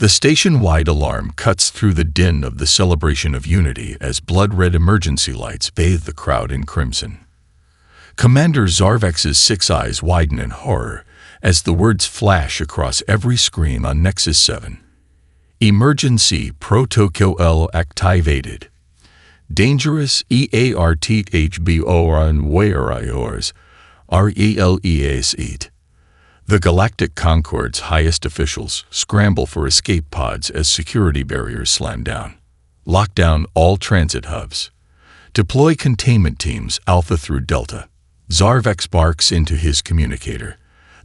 The station-wide alarm cuts through the din of the celebration of unity as blood-red emergency lights bathe the crowd in crimson. Commander Zarvex's 6 eyes widen in horror as the words flash across every screen on Nexus 7. Emergency protocol activated. Dangerous EARTHBORN warriors RELEAS. The Galactic Concorde's highest officials scramble for escape pods as security barriers slam down. Lock down all transit hubs. Deploy containment teams Alpha through Delta. Zarvex barks into his communicator,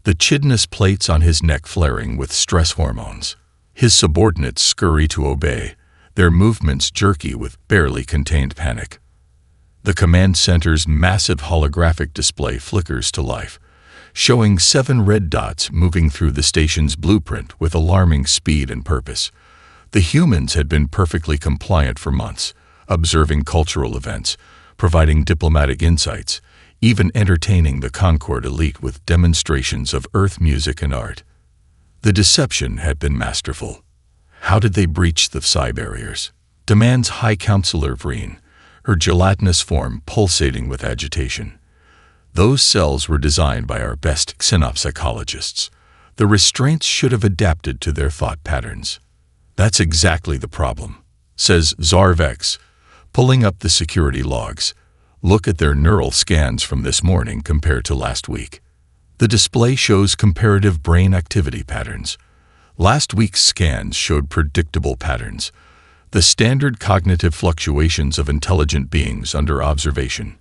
the chitinous plates on his neck flaring with stress hormones. His subordinates scurry to obey, their movements jerky with barely contained panic. The command center's massive holographic display flickers to life, showing 7 red dots moving through the station's blueprint with alarming speed and purpose. The humans had been perfectly compliant for months, observing cultural events, providing diplomatic insights, even entertaining the Concorde elite with demonstrations of Earth music and art. The deception had been masterful. How did they breach the psi barriers? Demands High Counselor Vreen, her gelatinous form pulsating with agitation. Those cells were designed by our best xenopsychologists. The restraints should have adapted to their thought patterns. That's exactly the problem, says Zarvex, pulling up the security logs. Look at their neural scans from this morning compared to last week. The display shows comparative brain activity patterns. Last week's scans showed predictable patterns, the standard cognitive fluctuations of intelligent beings under observation.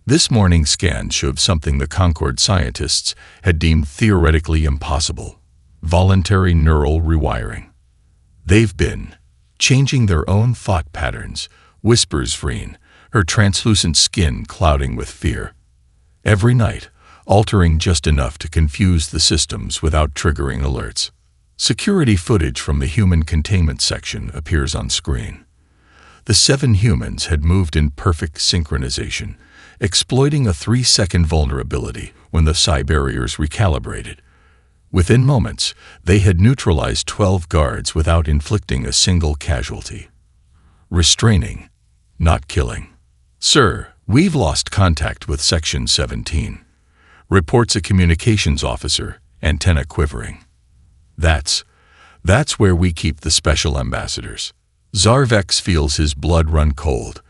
This morning's scan showed something the Concorde scientists had deemed theoretically impossible: voluntary neural rewiring. They've been changing their own thought patterns, whispers Vreen, her translucent skin clouding with fear. Every night, altering just enough to confuse the systems without triggering alerts. Security footage from the human containment section appears on screen. The 7 humans had moved in perfect synchronization, exploiting a 3-second vulnerability when the psi barriers recalibrated. Within moments, they had neutralized 12 guards without inflicting a single casualty. Restraining, not killing. Sir, we've lost contact with Section 17, reports a communications officer, antenna quivering. That's where we keep the special ambassadors. Zarvex feels his blood run cold.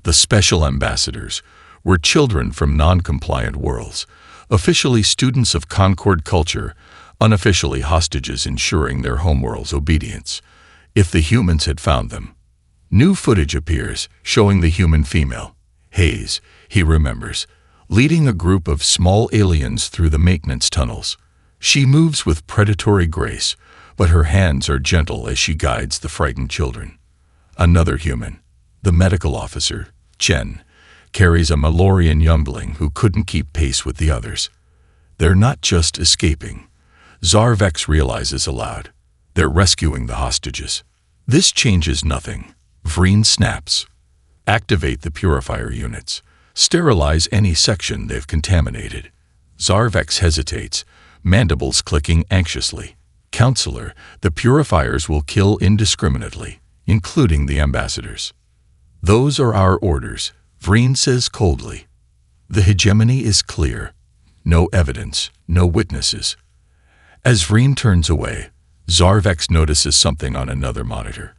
The special ambassadors were children from non-compliant worlds, officially students of Concorde culture, unofficially hostages ensuring their homeworld's obedience. If the humans had found them. New footage appears, showing the human female, Hayes, he remembers, leading a group of small aliens through the maintenance tunnels. She moves with predatory grace, but her hands are gentle as she guides the frightened children. Another human, the medical officer, Chen, carries a Malorian youngling who couldn't keep pace with the others. They're not just escaping. Zarvex realizes aloud. They're rescuing the hostages. This changes nothing. Vreen snaps. Activate the purifier units. Sterilize any section they've contaminated. Zarvex hesitates, mandibles clicking anxiously. Counselor, the purifiers will kill indiscriminately, including the ambassadors. Those are our orders, Vreen says coldly. The hegemony is clear. No evidence, no witnesses. As Vreen turns away, Zarvex notices something on another monitor.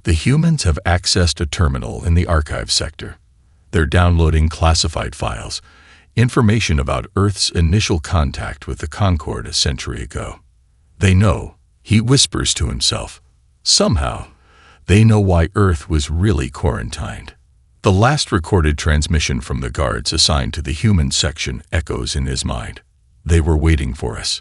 The humans have accessed a terminal in the archive sector. They're downloading classified files, information about Earth's initial contact with the Concorde a century ago. They know, he whispers to himself. Somehow, they know why Earth was really quarantined. The last recorded transmission from the guards assigned to the human section echoes in his mind. They were waiting for us.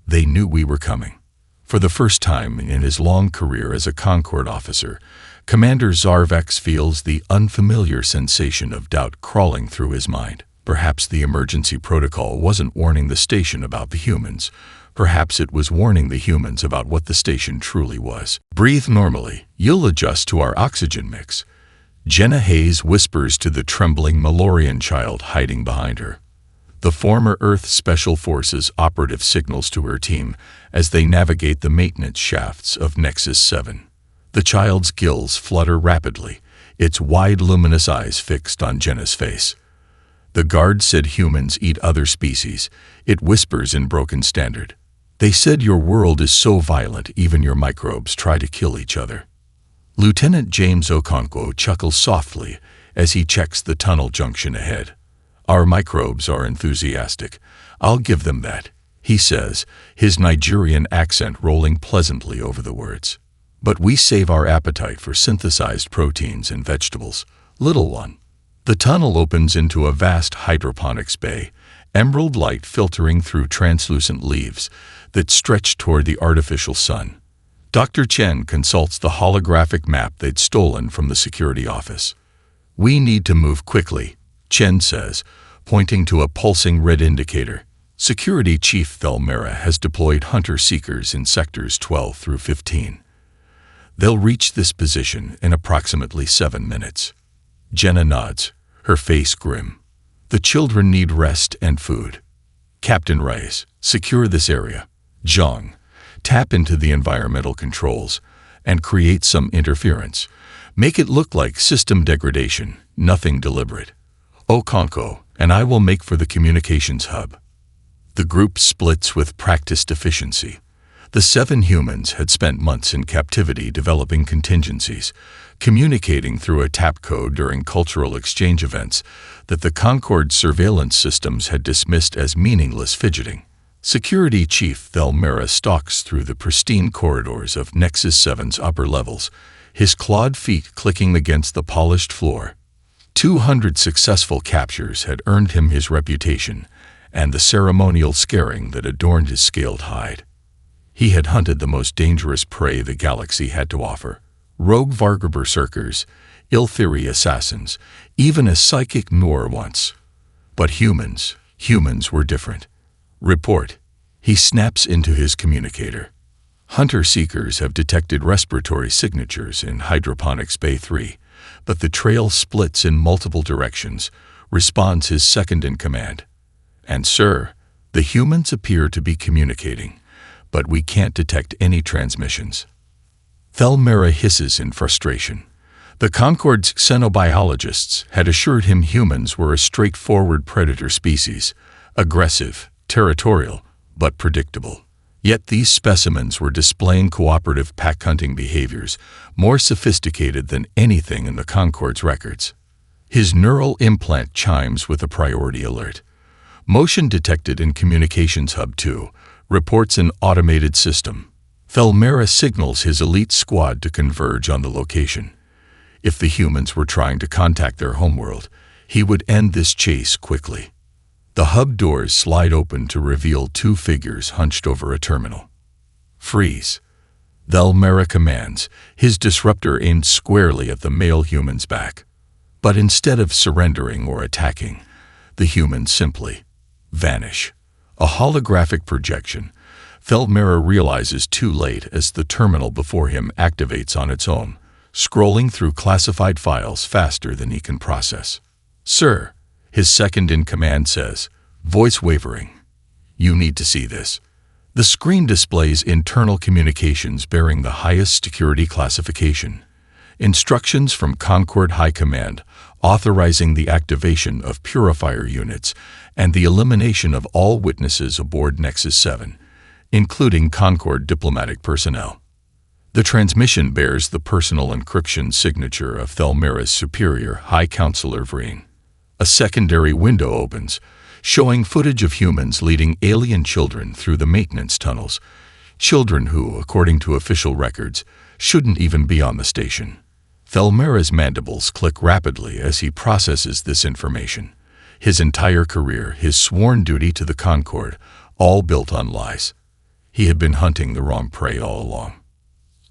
They knew we were coming. For the first time in his long career as a Concorde officer, Commander Zarvex feels the unfamiliar sensation of doubt crawling through his mind. Perhaps the emergency protocol wasn't warning the station about the humans. Perhaps it was warning the humans about what the station truly was. Breathe normally. You'll adjust to our oxygen mix. Jenna Hayes whispers to the trembling Malorian child hiding behind her. The former Earth Special Forces operative signals to her team as they navigate the maintenance shafts of Nexus 7. The child's gills flutter rapidly, its wide luminous eyes fixed on Jenna's face. The guard said humans eat other species, it whispers in broken standard. They said your world is so violent even your microbes try to kill each other. Lieutenant James Okonkwo chuckles softly as he checks the tunnel junction ahead. Our microbes are enthusiastic. I'll give them that, he says, his Nigerian accent rolling pleasantly over the words. But we save our appetite for synthesized proteins and vegetables. Little one. The tunnel opens into a vast hydroponics bay, emerald light filtering through translucent leaves that stretch toward the artificial sun. Dr. Chen consults the holographic map they'd stolen from the security office. We need to move quickly, Chen says, pointing to a pulsing red indicator. Security Chief Thelmera has deployed hunter-seekers in sectors 12 through 15. They'll reach this position in approximately 7 minutes. Jenna nods, her face grim. The children need rest and food. Captain Rice, secure this area. Zhang, tap into the environmental controls and create some interference. Make it look like system degradation, nothing deliberate. Okonkwo and I will make for the communications hub. The group splits with practiced efficiency. The 7 humans had spent months in captivity developing contingencies, communicating through a tap code during cultural exchange events that the Concord surveillance systems had dismissed as meaningless fidgeting. Security Chief Thelmera stalks through the pristine corridors of Nexus 7's upper levels, his clawed feet clicking against the polished floor. 200 successful captures had earned him his reputation and the ceremonial scaring that adorned his scaled hide. He had hunted the most dangerous prey the galaxy had to offer: rogue Varga berserkers, ill-theory assassins, even a psychic Noor once. But humans were different. Report. He snaps into his communicator. Hunter-seekers have detected respiratory signatures in Hydroponics Bay 3, but the trail splits in multiple directions, responds his second-in-command. And sir, the humans appear to be communicating, but we can't detect any transmissions. Thelmera hisses in frustration. The Concord's xenobiologists had assured him humans were a straightforward predator species, aggressive, territorial, but predictable. Yet these specimens were displaying cooperative pack-hunting behaviors, more sophisticated than anything in the Concord's records. His neural implant chimes with a priority alert. Motion detected in Communications Hub 2, reports an automated system. Thelmera signals his elite squad to converge on the location. If the humans were trying to contact their homeworld, he would end this chase quickly. The hub doors slide open to reveal 2 figures hunched over a terminal. Freeze. Thelmera commands, his disruptor aimed squarely at the male human's back. But instead of surrendering or attacking, the humans simply vanish. A holographic projection. Thelmera realizes too late as the terminal before him activates on its own, scrolling through classified files faster than he can process. Sir, his second-in-command says, voice wavering. You need to see this. The screen displays internal communications bearing the highest security classification. Instructions from Concord High Command authorizing the activation of purifier units and the elimination of all witnesses aboard Nexus 7, including Concord diplomatic personnel. The transmission bears the personal encryption signature of Thelmera's superior, High Counselor Vreen. A secondary window opens, showing footage of humans leading alien children through the maintenance tunnels, children who, according to official records, shouldn't even be on the station. Thelmera's mandibles click rapidly as he processes this information. His entire career, his sworn duty to the Concord, all built on lies. He had been hunting the wrong prey all along.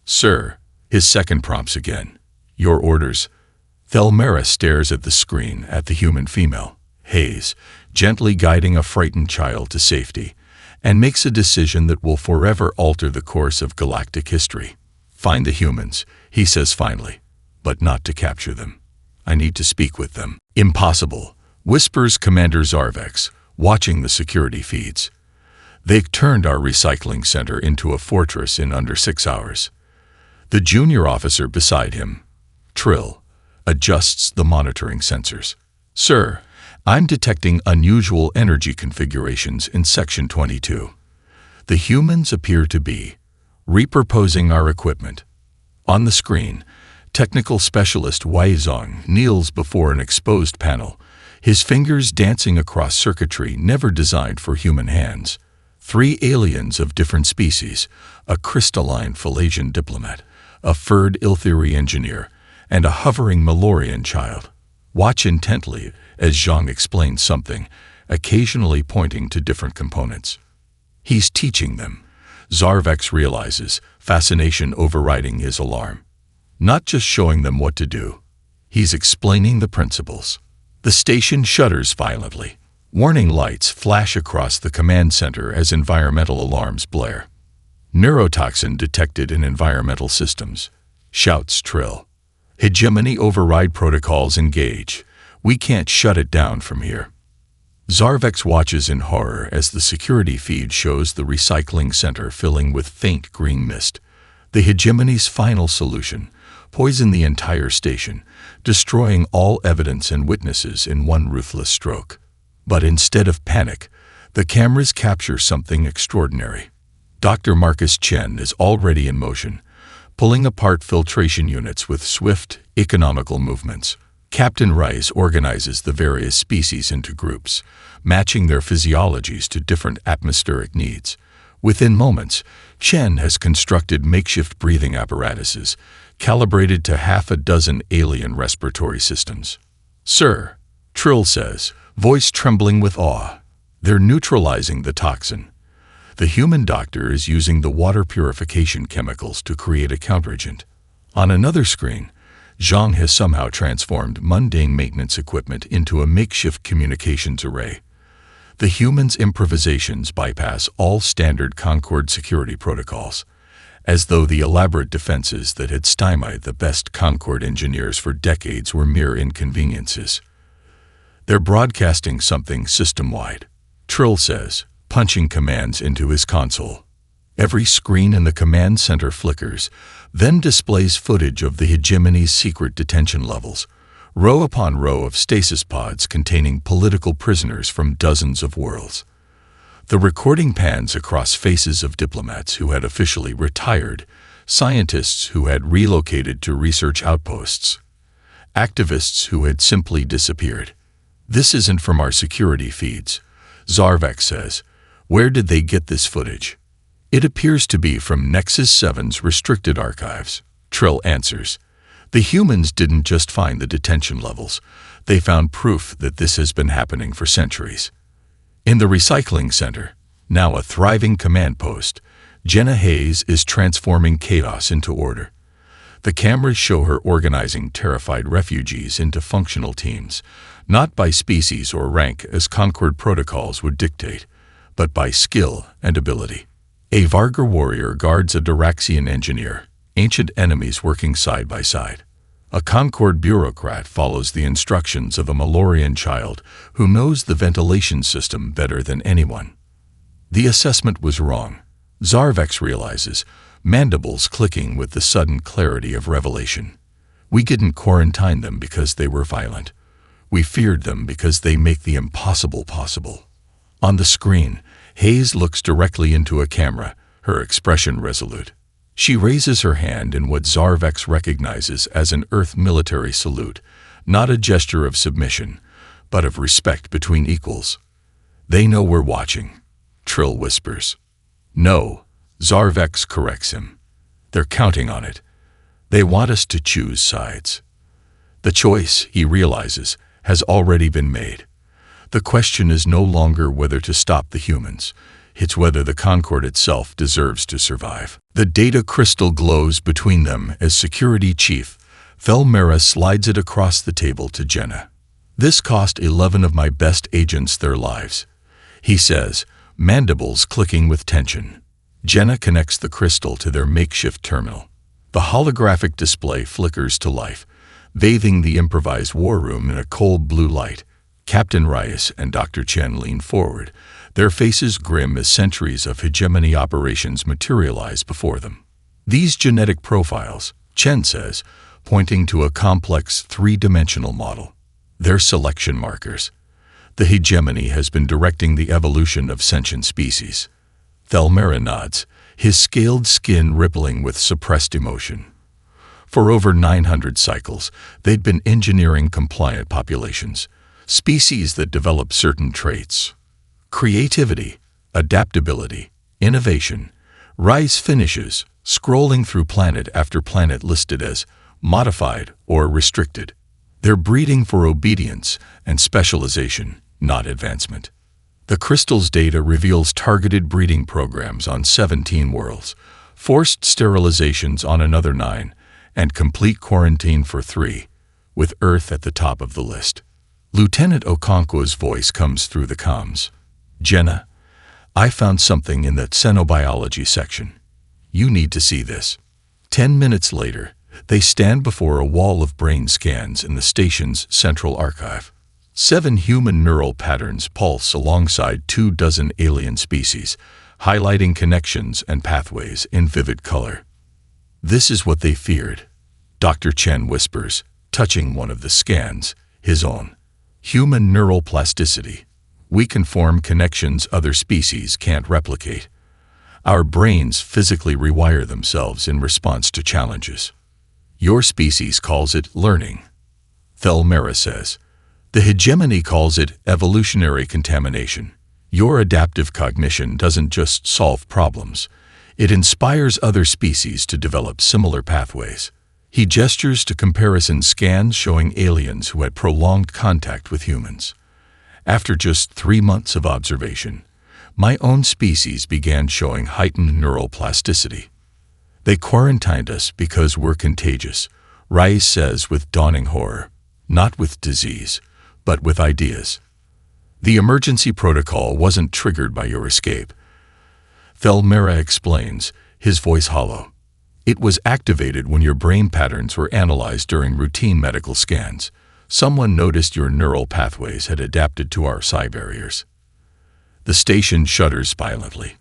Sir, his second prompts again. Your orders. Thelmera stares at the screen at the human female, Hayes, gently guiding a frightened child to safety, and makes a decision that will forever alter the course of galactic history. Find the humans, he says finally, but not to capture them. I need to speak with them. Impossible, whispers Commander Zarvex, watching the security feeds. They turned our recycling center into a fortress in under 6 hours. The junior officer beside him, Trill, adjusts the monitoring sensors. Sir, I'm detecting unusual energy configurations in Section 22. The humans appear to be repurposing our equipment. On the screen, technical specialist Wei Zong kneels before an exposed panel, his fingers dancing across circuitry never designed for human hands. 3 aliens of different species, a crystalline Phalasian diplomat, a furred Iltheri engineer, and a hovering Malorian child, watch intently as Zhang explains something, occasionally pointing to different components. He's teaching them. Zarvex realizes, fascination overriding his alarm. Not just showing them what to do. He's explaining the principles. The station shudders violently. Warning lights flash across the command center as environmental alarms blare. Neurotoxin detected in environmental systems, shouts Trill. Hegemony override protocols engage. We can't shut it down from here. Zarvex watches in horror as the security feed shows the recycling center filling with faint green mist. The hegemony's final solution: poison the entire station, destroying all evidence and witnesses in one ruthless stroke. But instead of panic, the cameras capture something extraordinary. Dr. Marcus Chen is already in motion, pulling apart filtration units with swift, economical movements. Captain Rice organizes the various species into groups, matching their physiologies to different atmospheric needs. Within moments, Chen has constructed makeshift breathing apparatuses, calibrated to 6 alien respiratory systems. Sir, Trill says, voice trembling with awe. They're neutralizing the toxin. The human doctor is using the water purification chemicals to create a counteragent. On another screen, Zhang has somehow transformed mundane maintenance equipment into a makeshift communications array. The humans' improvisations bypass all standard Concord security protocols, as though the elaborate defenses that had stymied the best Concord engineers for decades were mere inconveniences. They're broadcasting something system-wide, Trill says, punching commands into his console. Every screen in the command center flickers, then displays footage of the hegemony's secret detention levels, row upon row of stasis pods containing political prisoners from dozens of worlds. The recording pans across faces of diplomats who had officially retired, scientists who had relocated to research outposts, activists who had simply disappeared. This isn't from our security feeds, Zarvex says. Where did they get this footage? It appears to be from Nexus 7's restricted archives, Trill answers. The humans didn't just find the detention levels, they found proof that this has been happening for centuries. In the recycling center, now a thriving command post, Jenna Hayes is transforming chaos into order. The cameras show her organizing terrified refugees into functional teams, not by species or rank as Concord protocols would dictate, but by skill and ability. A Vargar warrior guards a Diraxian engineer, ancient enemies working side by side. A Concord bureaucrat follows the instructions of a Malorian child who knows the ventilation system better than anyone. The assessment was wrong, Zarvex realizes, mandibles clicking with the sudden clarity of revelation. We didn't quarantine them because they were violent. We feared them because they make the impossible possible. On the screen, Hayes looks directly into a camera, her expression resolute. She raises her hand in what Zarvex recognizes as an Earth military salute, not a gesture of submission, but of respect between equals. They know we're watching, Trill whispers. No, Zarvex corrects him. They're counting on it. They want us to choose sides. The choice, he realizes, has already been made. The question is no longer whether to stop the humans. It's whether the Concord itself deserves to survive. The data crystal glows between them as Security Chief Felmera slides it across the table to Jenna. This cost 11 of my best agents their lives, he says, mandibles clicking with tension. Jenna connects the crystal to their makeshift terminal. The holographic display flickers to life, bathing the improvised war room in a cold blue light. Captain Reyes and Dr. Chen lean forward, their faces grim as centuries of hegemony operations materialize before them. These genetic profiles, Chen says, pointing to a complex three-dimensional model, they're selection markers. The hegemony has been directing the evolution of sentient species. Thelmera nods, his scaled skin rippling with suppressed emotion. For over 900 cycles, they'd been engineering compliant populations, species that develop certain traits. Creativity, adaptability, innovation. Rice finishes, scrolling through planet after planet listed as modified or restricted. They're breeding for obedience and specialization, not advancement. The crystal's data reveals targeted breeding programs on 17 worlds, forced sterilizations on another 9, and complete quarantine for 3, with Earth at the top of the list. Lieutenant Okonkwo's voice comes through the comms. Jenna, I found something in the xenobiology section. You need to see this. 10 minutes later, they stand before a wall of brain scans in the station's central archive. 7 human neural patterns pulse alongside 24 alien species, highlighting connections and pathways in vivid color. This is what they feared, Dr. Chen whispers, touching one of the scans, his own. Human neural plasticity. We can form connections other species can't replicate. Our brains physically rewire themselves in response to challenges. Your species calls it learning, Thelmera says. The hegemony calls it evolutionary contamination. Your adaptive cognition doesn't just solve problems. It inspires other species to develop similar pathways. He gestures to comparison scans showing aliens who had prolonged contact with humans. After just 3 months of observation, my own species began showing heightened neural plasticity. They quarantined us because we're contagious, Rice says with dawning horror. Not with disease, but with ideas. The emergency protocol wasn't triggered by your escape. Thelmera explains, his voice hollow. It was activated when your brain patterns were analyzed during routine medical scans. Someone noticed your neural pathways had adapted to our psi barriers. The station shudders violently.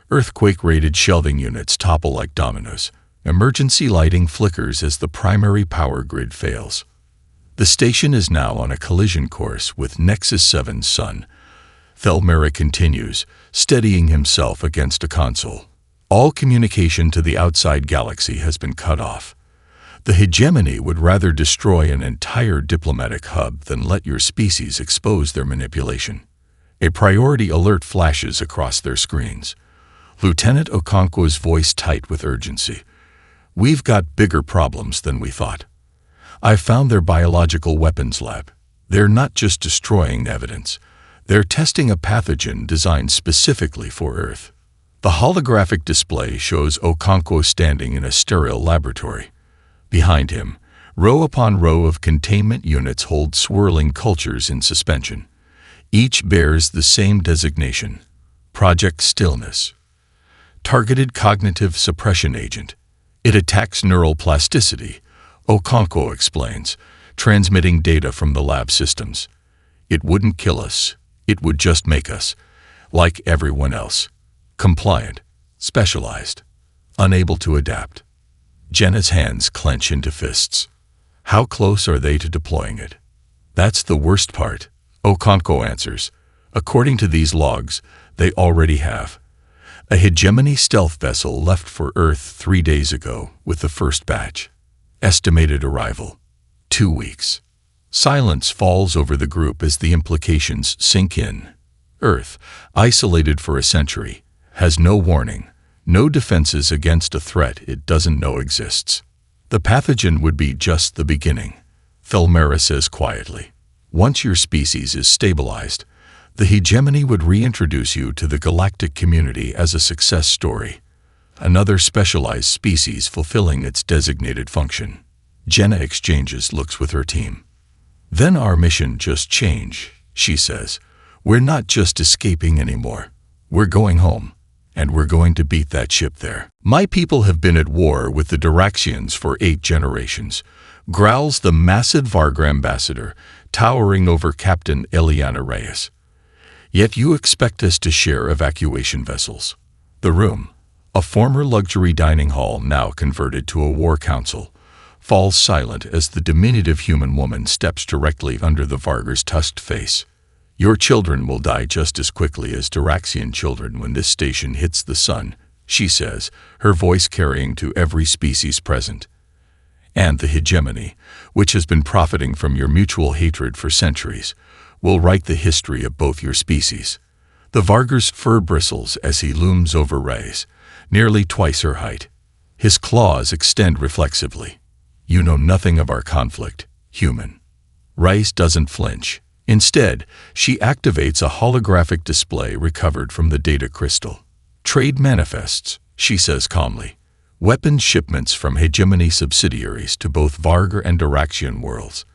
Earthquake-rated shelving units topple like dominoes. Emergency lighting flickers as the primary power grid fails. The station is now on a collision course with Nexus 7's sun. Thelmera continues, steadying himself against a console. All communication to the outside galaxy has been cut off. The hegemony would rather destroy an entire diplomatic hub than let your species expose their manipulation. A priority alert flashes across their screens. Lieutenant Okonkwo's voice tight with urgency. We've got bigger problems than we thought. I found their biological weapons lab. They're not just destroying evidence. They're testing a pathogen designed specifically for Earth. The holographic display shows Okonkwo standing in a sterile laboratory. Behind him, row upon row of containment units hold swirling cultures in suspension. Each bears the same designation, Project Stillness. Targeted cognitive suppression agent. It attacks neural plasticity, Okonkwo explains, transmitting data from the lab systems. It wouldn't kill us. It would just make us, like everyone else, compliant, specialized, unable to adapt. Jenna's hands clench into fists. How close are they to deploying it? That's the worst part, Okonkwo answers. According to these logs, they already have. A hegemony stealth vessel left for Earth 3 days ago with the first batch. Estimated arrival, 2 weeks. Silence falls over the group as the implications sink in. Earth, isolated for a century, has no warning, no defenses against a threat it doesn't know exists. The pathogen would be just the beginning, Thelmera says quietly. Once your species is stabilized, the hegemony would reintroduce you to the galactic community as a success story. Another specialized species fulfilling its designated function. Jenna exchanges looks with her team. Then our mission just changed, she says. We're not just escaping anymore. We're going home, and we're going to beat that ship there. My people have been at war with the Diraxians for 8 generations, growls the massive Varg ambassador, towering over Captain Eliana Reyes. Yet you expect us to share evacuation vessels. The room, a former luxury dining hall now converted to a war council, falls silent as the diminutive human woman steps directly under the Vargur's tusked face. Your children will die just as quickly as Duraxian children when this station hits the sun, she says, her voice carrying to every species present. And the hegemony, which has been profiting from your mutual hatred for centuries, will write the history of both your species. The Vargur's fur bristles as he looms over Reyes, nearly twice her height. His claws extend reflexively. You know nothing of our conflict, human. Reyes doesn't flinch. Instead, she activates a holographic display recovered from the data crystal. Trade manifests, she says calmly. Weapons shipments from hegemony subsidiaries to both Vargur and Duraxian worlds.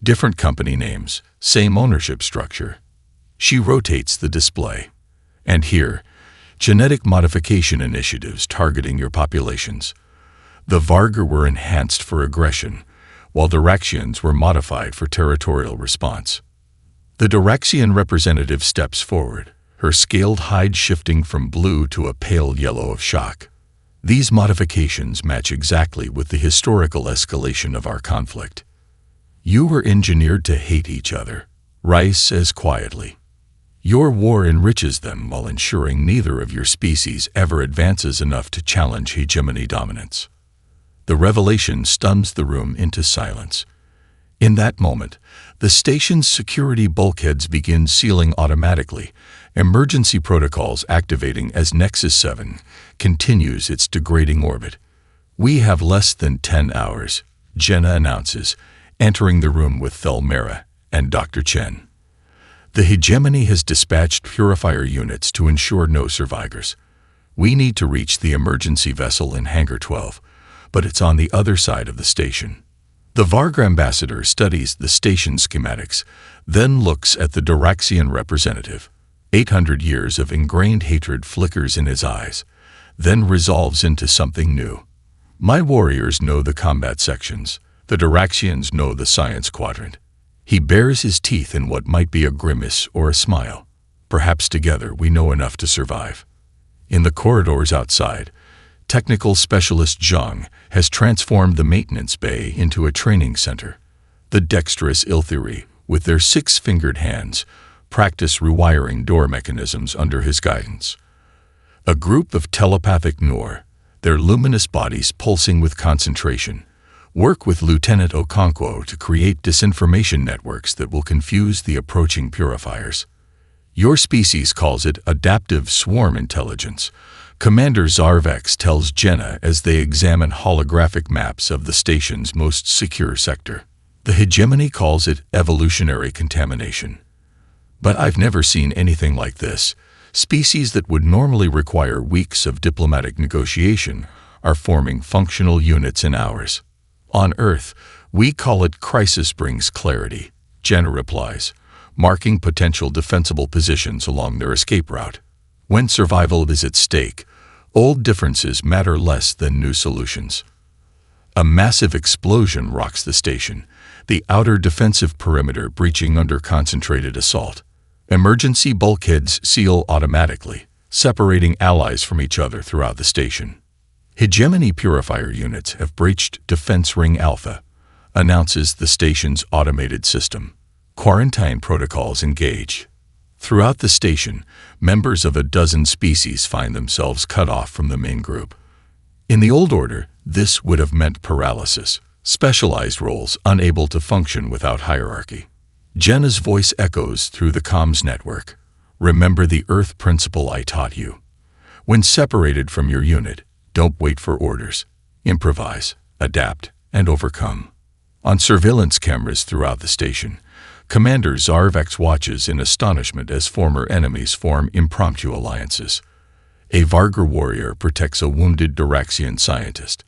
Different company names, same ownership structure. She rotates the display. And here, genetic modification initiatives targeting your populations. The Vargur were enhanced for aggression, while Duraxians were modified for territorial response. The Duraxian representative steps forward, her scaled hide shifting from blue to a pale yellow of shock. These modifications match exactly with the historical escalation of our conflict. You were engineered to hate each other, Reyes says quietly. Your war enriches them while ensuring neither of your species ever advances enough to challenge hegemony dominance. The revelation stuns the room into silence. In that moment, the station's security bulkheads begin sealing automatically, emergency protocols activating as Nexus 7 continues its degrading orbit. We have less than 10 hours, Jenna announces, entering the room with Thelmera and Dr. Chen. The hegemony has dispatched purifier units to ensure no survivors. We need to reach the emergency vessel in Hangar 12, but it's on the other side of the station. The Vargur ambassador studies the station schematics, then looks at the Duraxian representative. 800 years of ingrained hatred flickers in his eyes, then resolves into something new. My warriors know the combat sections. The Duraxians know the science quadrant. He bares his teeth in what might be a grimace or a smile. Perhaps together we know enough to survive. In the corridors outside, technical specialist Zhang has transformed the maintenance bay into a training center. The dexterous Ilthiri, with their six-fingered hands, practice rewiring door mechanisms under his guidance. A group of telepathic Noor, their luminous bodies pulsing with concentration, work with Lieutenant Okonkwo to create disinformation networks that will confuse the approaching purifiers. Your species calls it adaptive swarm intelligence, Commander Zarvex tells Jenna as they examine holographic maps of the station's most secure sector. The hegemony calls it evolutionary contamination. But I've never seen anything like this. Species that would normally require weeks of diplomatic negotiation are forming functional units in hours. On Earth, we call it crisis brings clarity, Jenna replies, marking potential defensible positions along their escape route. When survival is at stake, old differences matter less than new solutions. A massive explosion rocks the station, the outer defensive perimeter breaching under concentrated assault. Emergency bulkheads seal automatically, separating allies from each other throughout the station. Hegemony purifier units have breached Defense Ring Alpha, announces the station's automated system. Quarantine protocols engage. Throughout the station, members of a dozen species find themselves cut off from the main group. In the old order, this would have meant paralysis, specialized roles unable to function without hierarchy. Jenna's voice echoes through the comms network. Remember the Earth principle I taught you. When separated from your unit, don't wait for orders. Improvise, adapt, and overcome. On surveillance cameras throughout the station, Commander Zarvex watches in astonishment as former enemies form impromptu alliances. A Vargur warrior protects a wounded Duraxian scientist.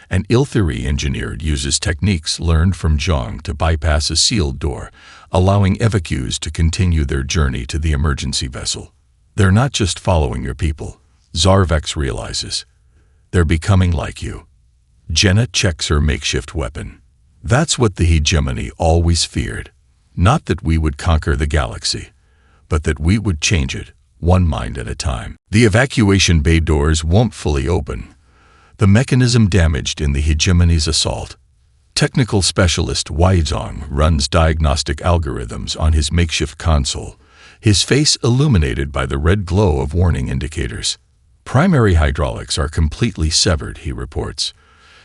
An Ilthiri engineer uses techniques learned from Zhang to bypass a sealed door, allowing evacuees to continue their journey to the emergency vessel. They're not just following your people, Zarvex realizes. They're becoming like you. Jenna checks her makeshift weapon. That's what the hegemony always feared. Not that we would conquer the galaxy, but that we would change it, one mind at a time. The evacuation bay doors won't fully open. The mechanism damaged in the hegemony's assault. Technical specialist Weizong runs diagnostic algorithms on his makeshift console, his face illuminated by the red glow of warning indicators. Primary hydraulics are completely severed, he reports.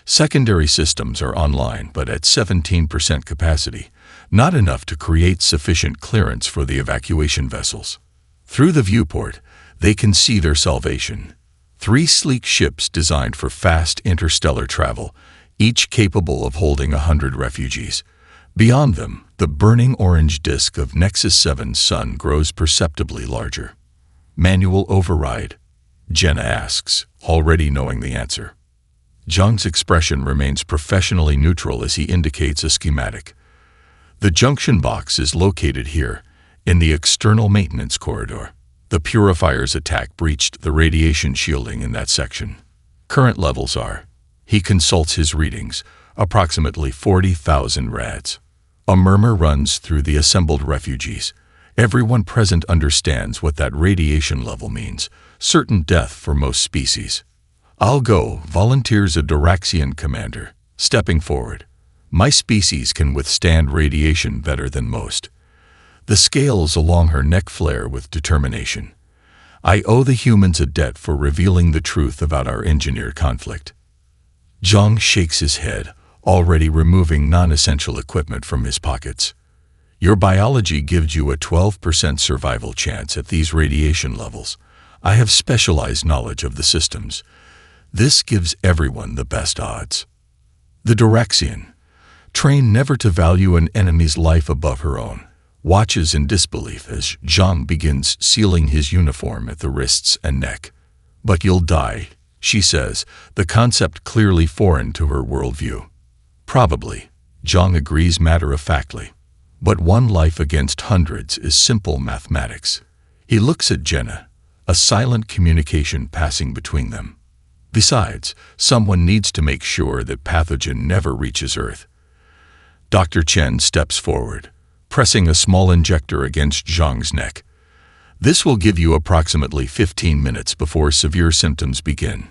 Secondary systems are online, but at 17% capacity, not enough to create sufficient clearance for the evacuation vessels. Through the viewport, they can see their salvation. 3 sleek ships designed for fast interstellar travel, each capable of holding 100 refugees. Beyond them, the burning orange disk of Nexus 7's sun grows perceptibly larger. Manual override? Jenna asks, already knowing the answer. Zhang's expression remains professionally neutral as he indicates a schematic. The junction box is located here, in the external maintenance corridor. The purifier's attack breached the radiation shielding in that section. Current levels are, he consults his readings, approximately 40,000 rads. A murmur runs through the assembled refugees. Everyone present understands what that radiation level means, certain death for most species. I'll go, volunteers a Doraxian commander, stepping forward. My species can withstand radiation better than most. The scales along her neck flare with determination. I owe the humans a debt for revealing the truth about our engineered conflict. Zhang shakes his head, already removing non-essential equipment from his pockets. Your biology gives you a 12% survival chance at these radiation levels. I have specialized knowledge of the systems. This gives everyone the best odds. The Doraxian, trained never to value an enemy's life above her own, watches in disbelief as Zhang begins sealing his uniform at the wrists and neck. But you'll die, she says, the concept clearly foreign to her worldview. Probably, Zhang agrees matter-of-factly. But one life against hundreds is simple mathematics. He looks at Jenna, a silent communication passing between them. Besides, someone needs to make sure that pathogen never reaches Earth. Dr. Chen steps forward, pressing a small injector against Zhang's neck. This will give you approximately 15 minutes before severe symptoms begin.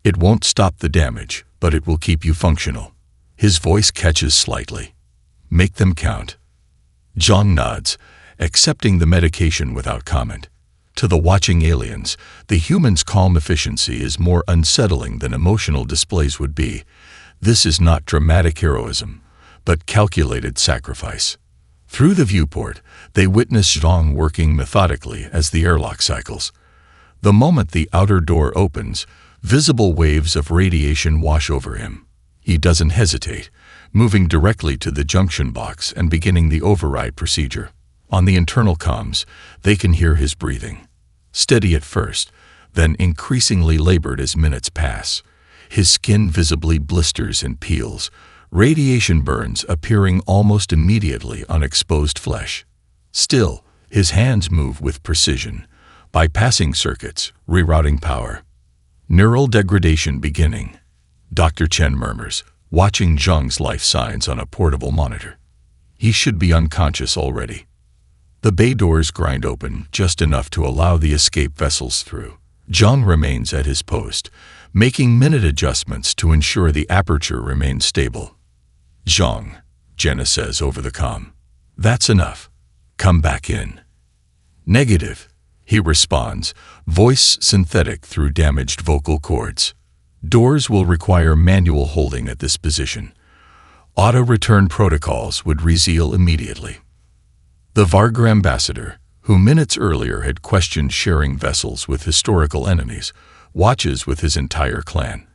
It won't stop the damage, but it will keep you functional. His voice catches slightly. Make them count. Zhang nods, accepting the medication without comment. To the watching aliens, the human's calm efficiency is more unsettling than emotional displays would be. This is not dramatic heroism, but calculated sacrifice. Through the viewport, they witness Zhang working methodically as the airlock cycles. The moment the outer door opens, visible waves of radiation wash over him. He doesn't hesitate, moving directly to the junction box and beginning the override procedure. On the internal comms, they can hear his breathing. Steady at first, then increasingly labored as minutes pass. His skin visibly blisters and peels, radiation burns appearing almost immediately on exposed flesh. Still, his hands move with precision, bypassing circuits, rerouting power. Neural degradation beginning, Dr. Chen murmurs, watching Zhang's life signs on a portable monitor. He should be unconscious already. The bay doors grind open just enough to allow the escape vessels through. Zhang remains at his post, making minute adjustments to ensure the aperture remains stable. Zhang, Jenna says over the comm. That's enough. Come back in. Negative, he responds, voice synthetic through damaged vocal cords. Doors will require manual holding at this position. Auto-return protocols would reseal immediately. The Varg ambassador, who minutes earlier had questioned sharing vessels with historical enemies, watches with his entire clan.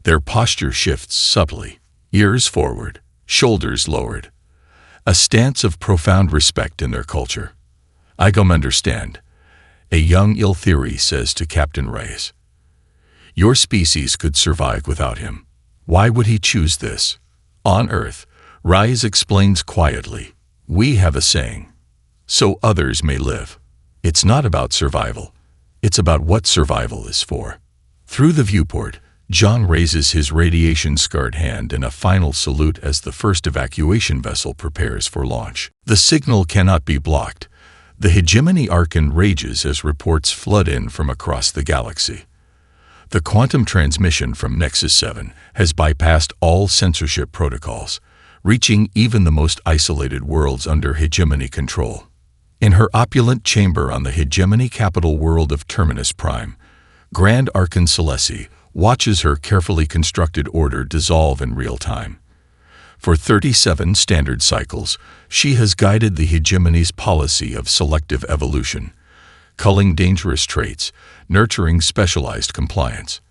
Their posture shifts subtly, ears forward, shoulders lowered. A stance of profound respect in their culture. I don't understand, a young Ilthiri says to Captain Reyes. Your species could survive without him. Why would he choose this? On Earth, Reyes explains quietly, we have a saying. So others may live. It's not about survival. It's about what survival is for. Through the viewport, John raises his radiation-scarred hand in a final salute as the first evacuation vessel prepares for launch. The signal cannot be blocked. The hegemony Archon rages as reports flood in from across the galaxy. The quantum transmission from Nexus 7 has bypassed all censorship protocols, reaching even the most isolated worlds under hegemony control. In her opulent chamber on the hegemony capital world of Terminus Prime, Grand Archon Celessi watches her carefully constructed order dissolve in real time. For 37 standard cycles, she has guided the hegemony's policy of selective evolution, culling dangerous traits, nurturing specialized compliance.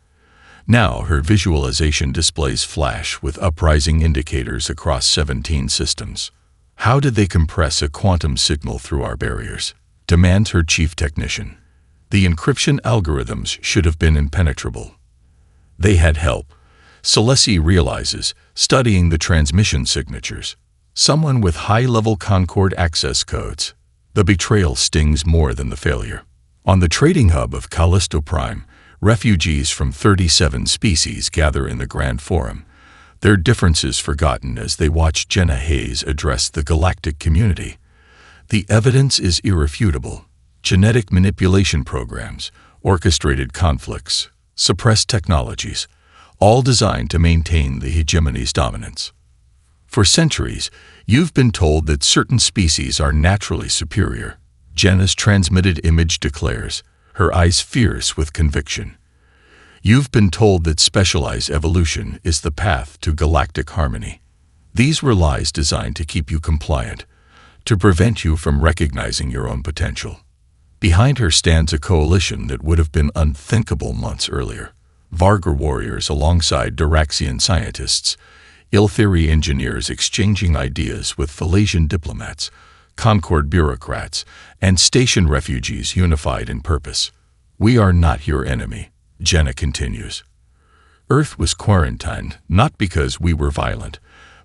Now her visualization displays flash with uprising indicators across 17 systems. How did they compress a quantum signal through our barriers? Demands her chief technician. The encryption algorithms should have been impenetrable. They had help. Celessi realizes, studying the transmission signatures. Someone with high-level Concord access codes. The betrayal stings more than the failure. On the trading hub of Callisto Prime, refugees from 37 species gather in the Grand Forum, their differences forgotten as they watch Jenna Hayes address the Galactic community. The evidence is irrefutable. Genetic manipulation programs, orchestrated conflicts, suppressed technologies, all designed to maintain the hegemony's dominance. For centuries, you've been told that certain species are naturally superior. Jenna's transmitted image declares, her eyes fierce with conviction. You've been told that specialized evolution is the path to galactic harmony. These were lies designed to keep you compliant, to prevent you from recognizing your own potential. Behind her stands a coalition that would have been unthinkable months earlier. Vargar warriors alongside Duraxian scientists, Iltheri engineers exchanging ideas with Phalasian diplomats, Concord bureaucrats, and station refugees unified in purpose. We are not your enemy, Jenna continues. Earth was quarantined not because we were violent,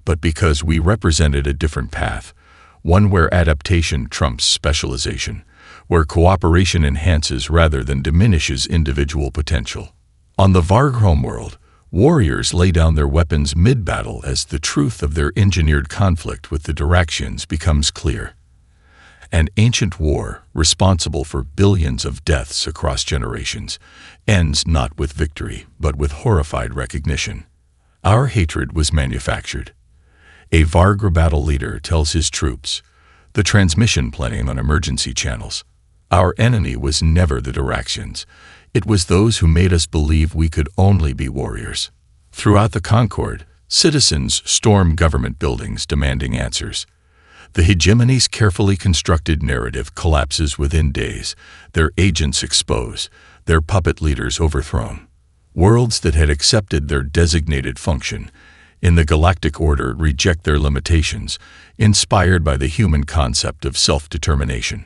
but because we represented a different path, one where adaptation trumps specialization, where cooperation enhances rather than diminishes individual potential. On the Varg homeworld, warriors lay down their weapons mid-battle as the truth of their engineered conflict with the Duraxians becomes clear. An ancient war, responsible for billions of deaths across generations, ends not with victory, but with horrified recognition. Our hatred was manufactured. A Varg battle leader tells his troops, the transmission playing on emergency channels. Our enemy was never the Duraxians. It was those who made us believe we could only be warriors. Throughout the Concord, citizens storm government buildings demanding answers. The hegemony's carefully constructed narrative collapses within days, their agents exposed, their puppet leaders overthrown. Worlds that had accepted their designated function in the galactic order reject their limitations, inspired by the human concept of self-determination.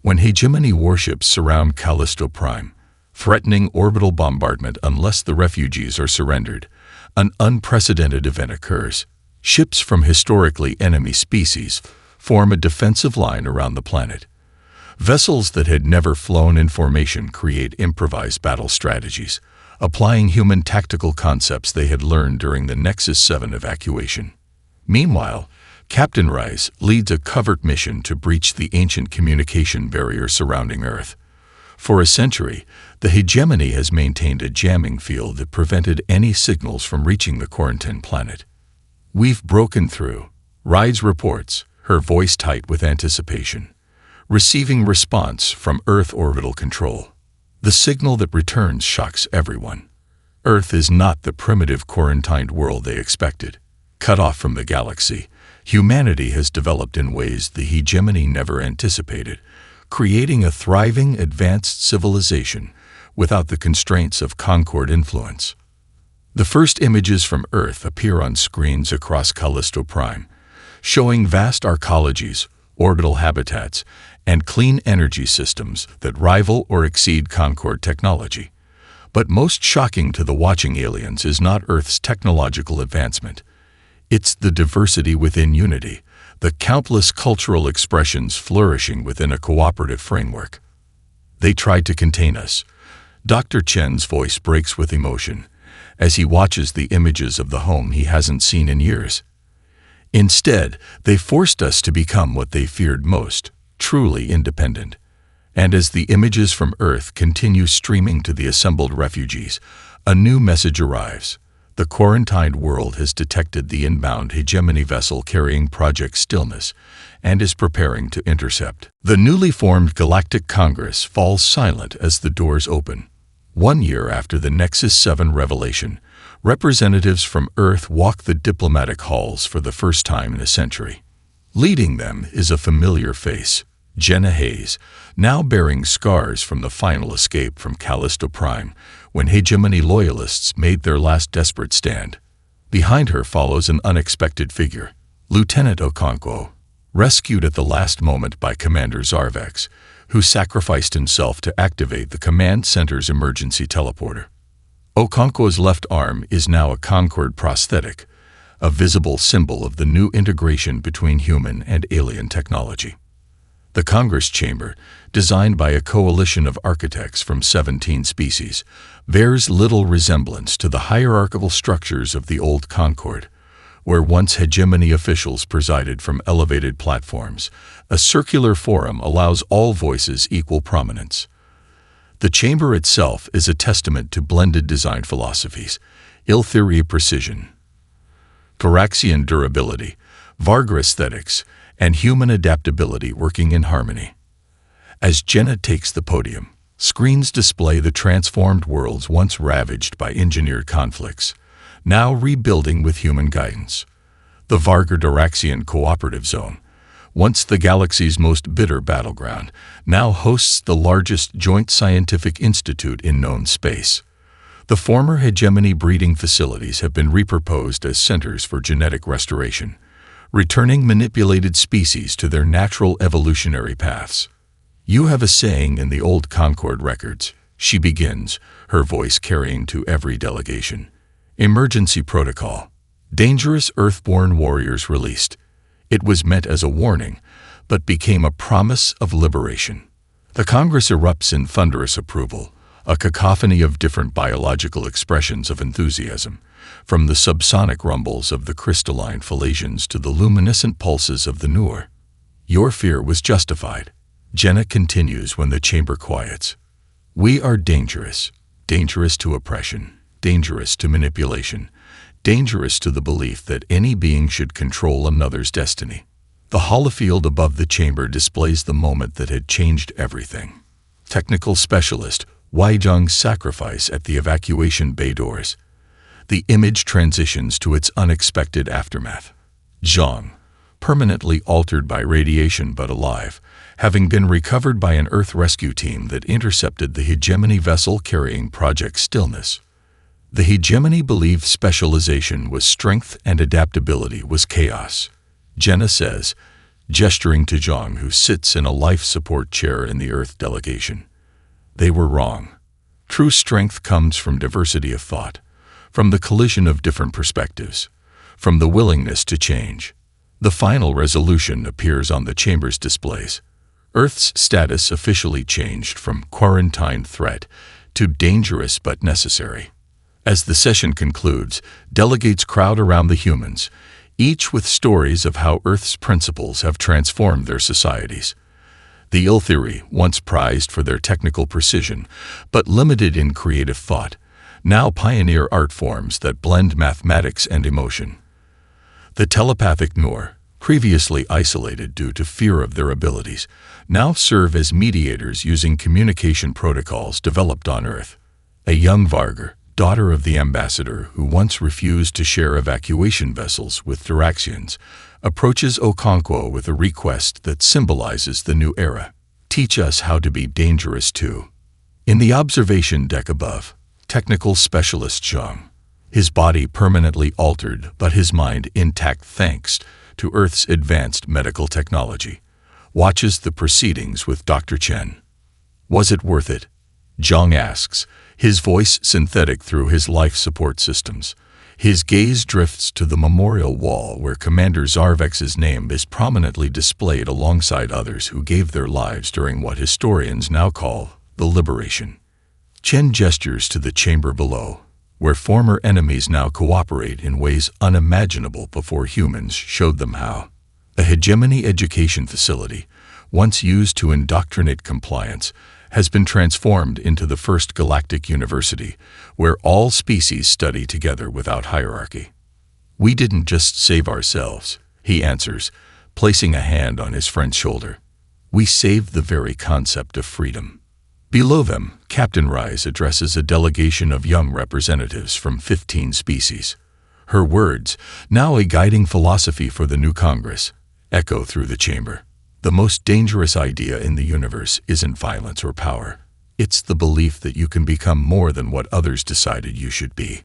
When hegemony warships surround Callisto Prime, threatening orbital bombardment unless the refugees are surrendered, an unprecedented event occurs. Ships from historically enemy species form a defensive line around the planet. Vessels that had never flown in formation create improvised battle strategies, applying human tactical concepts they had learned during the Nexus 7 evacuation. Meanwhile, Captain Rice leads a covert mission to breach the ancient communication barrier surrounding Earth. For a century, the hegemony has maintained a jamming field that prevented any signals from reaching the quarantine planet. We've broken through, Rides reports, her voice tight with anticipation, receiving response from Earth orbital control. The signal that returns shocks everyone. Earth is not the primitive quarantined world they expected. Cut off from the galaxy, humanity has developed in ways the hegemony never anticipated, creating a thriving, advanced civilization without the constraints of Concord influence. The first images from Earth appear on screens across Callisto Prime, showing vast arcologies, orbital habitats, and clean energy systems that rival or exceed Concord technology. But most shocking to the watching aliens is not Earth's technological advancement. It's the diversity within unity, the countless cultural expressions flourishing within a cooperative framework. They tried to contain us. Dr. Chen's voice breaks with emotion. as he watches the images of the home he hasn't seen in years. Instead, they forced us to become what they feared most, truly independent. And as the images from Earth continue streaming to the assembled refugees, a new message arrives. The quarantined world has detected the inbound hegemony vessel carrying Project Stillness and is preparing to intercept. The newly formed Galactic Congress falls silent as the doors open. 1 year after the Nexus 7 revelation, representatives from Earth walk the diplomatic halls for the first time in a century. Leading them is a familiar face, Jenna Hayes, now bearing scars from the final escape from Callisto Prime, when hegemony loyalists made their last desperate stand. Behind her follows an unexpected figure, Lieutenant Okonkwo, rescued at the last moment by Commander Zarvex, who sacrificed himself to activate the command center's emergency teleporter. Okonkwo's left arm is now a Concord prosthetic, a visible symbol of the new integration between human and alien technology. The Congress Chamber, designed by a coalition of architects from 17 species, bears little resemblance to the hierarchical structures of the old Concord, where once hegemony officials presided from elevated platforms. A circular forum allows all voices equal prominence. The chamber itself is a testament to blended design philosophies, Illyria precision, Thoraxian durability, Varga aesthetics, and human adaptability working in harmony. As Jenna takes the podium, screens display the transformed worlds once ravaged by engineered conflicts, now rebuilding with human guidance. The Varga Daraxian Cooperative Zone, once the galaxy's most bitter battleground, now hosts the largest joint scientific institute in known space. The former hegemony breeding facilities have been repurposed as centers for genetic restoration, returning manipulated species to their natural evolutionary paths. "You have a saying in the old Concord records," she begins, her voice carrying to every delegation. "Emergency protocol. Dangerous Earthborn warriors released." It was meant as a warning, but became a promise of liberation. The Congress erupts in thunderous approval, a cacophony of different biological expressions of enthusiasm, from the subsonic rumbles of the crystalline Philasians to the luminescent pulses of the Noor. "Your fear was justified," Jenna continues when the chamber quiets. "We are dangerous, dangerous to oppression, dangerous to manipulation, dangerous to the belief that any being should control another's destiny." The holofield above the chamber displays the moment that had changed everything. Technical specialist Weijung's sacrifice at the evacuation bay doors. The image transitions to its unexpected aftermath. Zhang, permanently altered by radiation but alive, having been recovered by an Earth rescue team that intercepted the hegemony vessel carrying Project Stillness. The hegemony believed specialization was strength and adaptability was chaos, Jenna says, gesturing to Zhang, who sits in a life support chair in the Earth delegation. They were wrong. True strength comes from diversity of thought, from the collision of different perspectives, from the willingness to change. The final resolution appears on the chamber's displays. Earth's status officially changed from quarantine threat to dangerous but necessary. As the session concludes, delegates crowd around the humans, each with stories of how Earth's principles have transformed their societies. The Illyria, once prized for their technical precision, but limited in creative thought, now pioneer art forms that blend mathematics and emotion. The telepathic Noor, previously isolated due to fear of their abilities, now serve as mediators using communication protocols developed on Earth. A young Varga, daughter of the ambassador who once refused to share evacuation vessels with Daraxians, approaches Okonkwo with a request that symbolizes the new era. "Teach us how to be dangerous too." In the observation deck above, technical specialist Zhang, his body permanently altered but his mind intact thanks to Earth's advanced medical technology, watches the proceedings with Dr. Chen. "Was it worth it?" Zhang asks, his voice synthetic through his life support systems. His gaze drifts to the memorial wall where Commander Zarvex's name is prominently displayed alongside others who gave their lives during what historians now call the liberation. Chen gestures to the chamber below. where former enemies now cooperate in ways unimaginable before humans showed them how. A hegemony education facility, once used to indoctrinate compliance, has been transformed into the first galactic university, where all species study together without hierarchy. "We didn't just save ourselves," he answers, placing a hand on his friend's shoulder. "We saved the very concept of freedom." Below them, Captain Rise addresses a delegation of young representatives from 15 species. Her words, now a guiding philosophy for the new Congress, echo through the chamber. The most dangerous idea in the universe isn't violence or power. It's the belief that you can become more than what others decided you should be.